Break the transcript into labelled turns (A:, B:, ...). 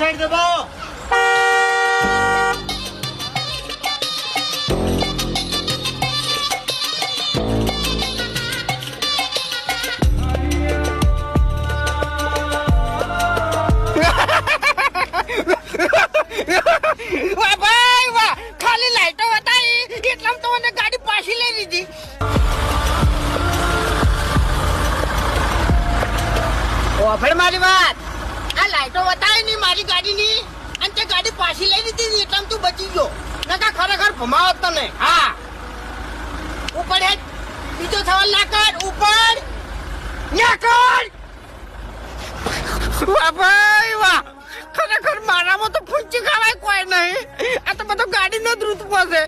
A: Side દબાવો.
B: વાહ ભાઈ વાહ, ખાલી લાઈટો બતાવી એટલામાં તો મને ગાડી પાછી લઈ લીધી. ઓફર મારી વાત, આ લાઈટો બતાવી ની મારી ગાડીની અને તે ગાડી પાછી લઈ લીધી એટલામાં તું બચી ગયો, નકા ખરેખર ભમાવત તને. હા ઉપર હેડ, બીજો સવાલ ના કર, ઉપર ના કર. વાહ ભાઈ વાહ, ખરેખર મારામાં તો ફૂંચી ખાવાય કોઈ નહીં. આ તો બધો ગાડીનો જ ઋતુમાં છે.